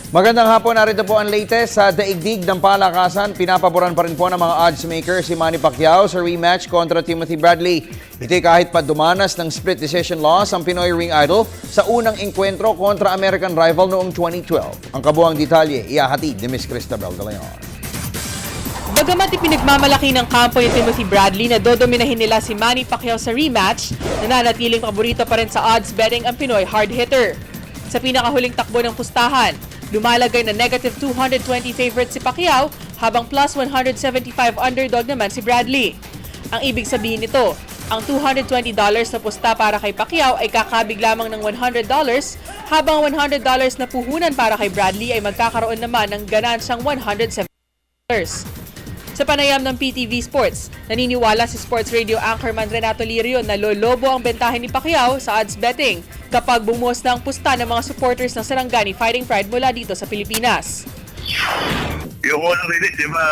Magandang hapon, narito po ang latest sa daigdig ng palakasan. Pinapaboran pa rin po ng mga odds maker si Manny Pacquiao sa rematch kontra Timothy Bradley. Ito'y kahit pa dumanas ng split decision loss ang Pinoy ring idol sa unang enkwentro kontra American rival noong 2012. Ang kabuang detalye, ihahatid ni Miss Cristabel de Leon. Bagamat ipinagmamalaki ng kampo ni Timothy Bradley na dodominahin nila si Manny Pacquiao sa rematch, nananatiling paborito pa rin sa odds betting ang Pinoy hard hitter. Sa pinakahuling takbo ng pustahan, lumalagay na negative 220 favorite si Pacquiao habang plus 175 underdog naman si Bradley. Ang ibig sabihin nito, ang $220 na pusta para kay Pacquiao ay kakabig lamang ng $100 habang $100 na puhunan para kay Bradley ay magkakaroon naman ng ganansyang $170. Sa panayam ng PTV Sports, naniniwala si sports radio anchorman Renato Lirio na lolobo ang bentahin ni Pacquiao sa odds betting kapag bumuhos na ang pusta ng mga supporters ng Sarangani Fighting Pride mula dito sa Pilipinas. Yung unang release, di ba,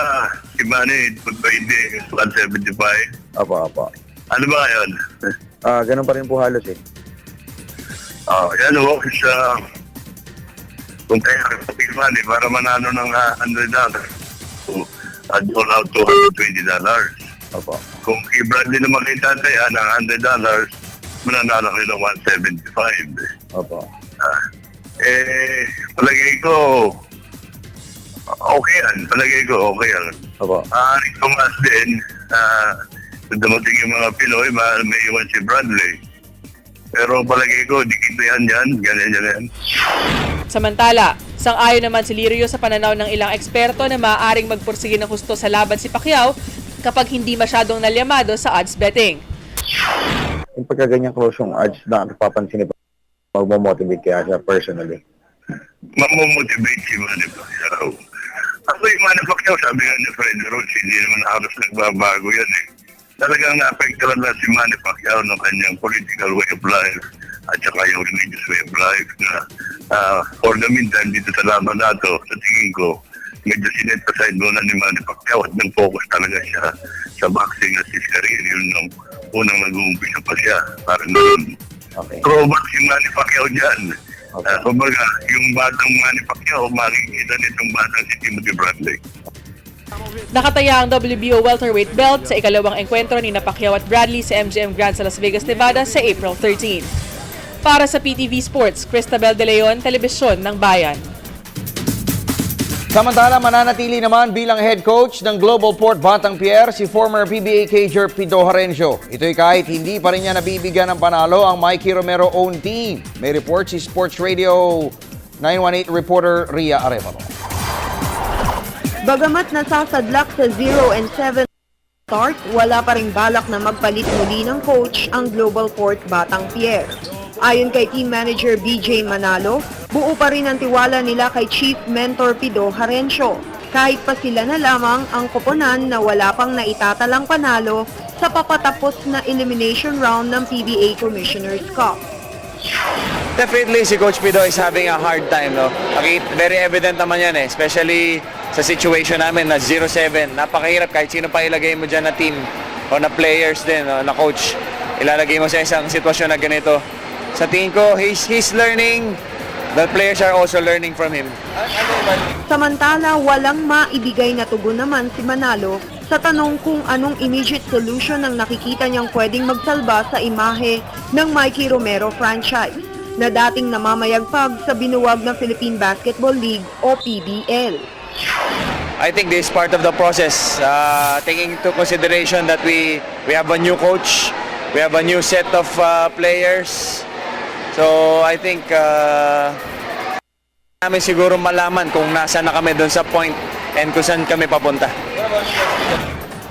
si Manny, hindi, 175. Apa. Ano ba ngayon? Ganun pa rin po halos eh. Yan o, kung kaya si Manny, para manalo ng $100. Doon out to $120. Opo. Kung kay Bradley naman kay tatay, ng $100, mananalo kayo ng 175. Opo. Palagay ko, okay yan. Palagay ko, okay yan. Opo. Tumaas din, dumating yung mga Pinoy, may iwan si Bradley. Pero palagay ko, dikit yan, ganyan. Samantala, sang-ayon naman si Lirio sa pananaw ng ilang eksperto na maaaring magpursige ng husto sa laban si Pacquiao kapag hindi masyadong nalyamado sa odds betting. Yung pagkaganyan close yung odds na napapansin niyo, magmamotivate kaya siya personally. Mamomotivate si Manny Pacquiao. Ako yung Manny Pacquiao, sabi nga ni Fred Roach, hindi naman halos nagbabago yan eh. Talagang na-apektuhan na si Manny Pacquiao ng kanyang political way of life at saka yung religious way of life na for the meantime dito sa laban nato, sa tingin ko, medyo sinet aside muna ni Manny Pacquiao at nag-focus talaga siya sa boxing at his career. Yun nung unang nag-uumpisa pa siya. Parang gano'n. Okay. Throwback si Manny Pacquiao dyan. Okay. Kumbaga, yung batang Manny Pacquiao, makikita nitong batang si Timothy Bradley. Nakataya ang WBO welterweight belt sa ikalawang engkwentro ni Pacquiao at Bradley sa MGM Grand sa Las Vegas, Nevada sa April 13. Para sa PTV Sports, Cristabel de Leon, Telebisyon ng Bayan. Samantala, mananatili naman bilang head coach ng Global Port Batang Pier si former PBA cager Pido Harencio. Ito'y kahit hindi pa rin niya nabibigyan ng panalo ang Mikey Romero own team. May report si Sports Radio 918 reporter Ria Arevalo. Bagamat nasasadlak sa 0-7 start, wala pa ring balak na magpalit muli ng coach ang Global Port Batang Pier. Ayon kay Team Manager BJ Manalo, buo pa rin ang tiwala nila kay Chief Mentor Pido Harencio. Kahit pa sila na lamang ang koponan na wala pang naitatalang panalo sa papatapos na elimination round ng PBA Commissioner's Cup. Definitely si Coach Pido is having a hard time, no? Very evident naman yan eh, especially sa situation namin na 0-7. Napakahirap kahit sino pa ilagay mo dyan na team o na players din, no? Na coach. Ilalagay mo sa isang sitwasyon na ganito. Sa tingin ko, he's learning. The players are also learning from him. Samantala, walang maibigay na tugon naman si Manalo sa tanong kung anong immediate solution ang nakikita niyang pwedeng magsalba sa imahe ng Mikey Romero franchise na dating namamayagpag sa binuwag ng Philippine Basketball League o PBL. I think this is part of the process. Taking into consideration that we have a new coach, we have a new set of players. So I think namin siguro malaman kung nasa na kami doon sa point and kung saan kami papunta.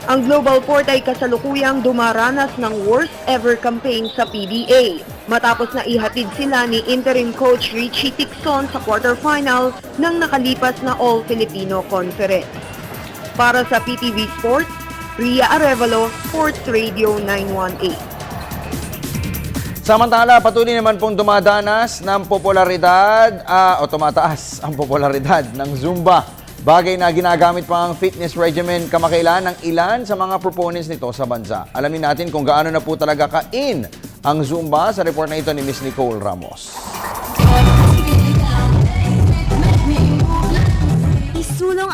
Ang Global Port ay kasalukuyang dumaranas ng worst ever campaign sa PBA matapos na ihatid sila ni interim coach Richie Tixon sa quarterfinal ng nakalipas na All-Filipino Conference. Para sa PTV Sports, Ria Arevalo, Sports Radio 918. Samantala, patuloy naman pong dumadanas ng popularidad o tumataas ang popularidad ng Zumba. Bagay na ginagamit pa ang fitness regimen kamakailan ng ilan sa mga proponents nito sa bansa. Alamin natin kung gaano na po talaga ka-in ang Zumba sa report na ito ni Miss Nicole Ramos.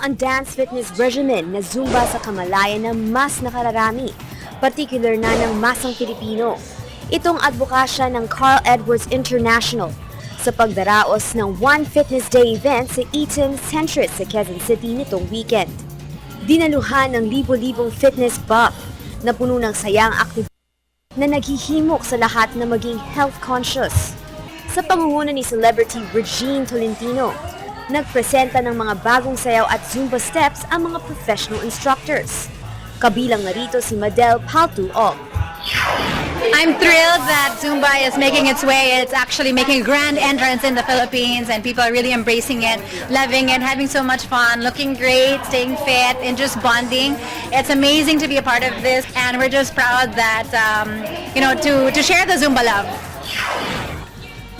ang dance fitness regimen na Zumba sa kamalayan na mas nakararami, particular na ng masang Pilipino. Itong advokasya ng Carl Edwards International sa pagdaraos ng One Fitness Day event sa Eaton Centris sa Quezon City nitong weekend. Dinaluhan ng libo-libong fitness buff na puno ng sayang aktibo na naghihimok sa lahat na maging health conscious. Sa pangunguna ni celebrity Regine Tolentino, nagpresenta ng mga bagong sayaw at Zumba steps ang mga professional instructors. Kabilang na rito si Madel Paltu-Ong. I'm thrilled that Zumba is making its way. It's actually making a grand entrance in the Philippines and people are really embracing it, loving it, having so much fun, looking great, staying fit, and just bonding. It's amazing to be a part of this and we're just proud that, to share the Zumba love.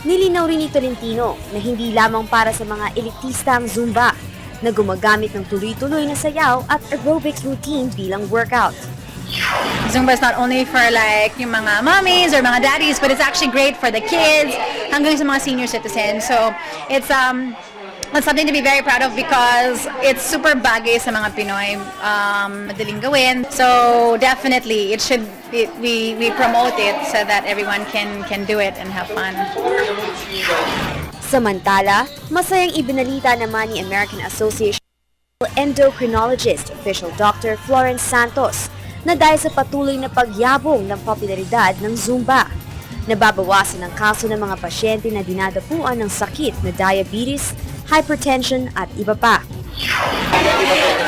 Nilinaw rin ni Tolentino na hindi lamang para sa mga elitista ang Zumba, na gumagamit ng tuloy-tuloy na sayaw at aerobics routine bilang workout. Zumba is not only for like yung mga mommies or mga daddies, but it's actually great for the kids hanggang sa mga senior citizens. So it's something to be very proud of because it's super bagay sa mga Pinoy, madaling gawin. So definitely we promote it so that everyone can do it and have fun. Samantala, masayang ibinalita naman ni American Association endocrinologist official Dr. Florence Santos na dahil sa patuloy na pagyabong ng popularidad ng Zumba, nababawasan ang kaso ng mga pasyente na dinadapuan ng sakit na diabetes, hypertension at iba pa.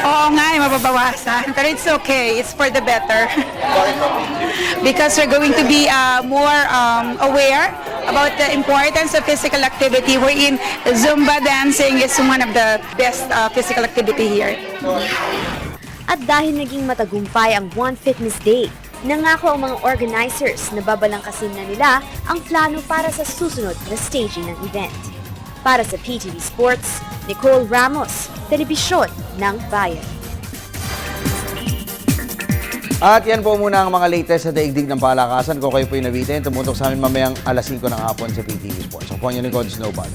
Oo nga, mababawasan. Pero it's okay. It's for the better. Because we're going to be more aware about the importance of physical activity. Wherein Zumba dancing is one of the best physical activity here. At dahil naging matagumpay ang One Fitness Day, nangako ang mga organizers na babalangkasin na nila ang plano para sa susunod na staging ng event. Para sa PTV Sports, Nicole Ramos, Telebisyon ng Bayan. At yan po muna ang mga latest sa daigdig ng palakasan. Kung kayo po yung nabitin, tumutok sa amin mamayang alas 5 ng hapon sa PTV Sports. Ako po ang Unicorn Snowball.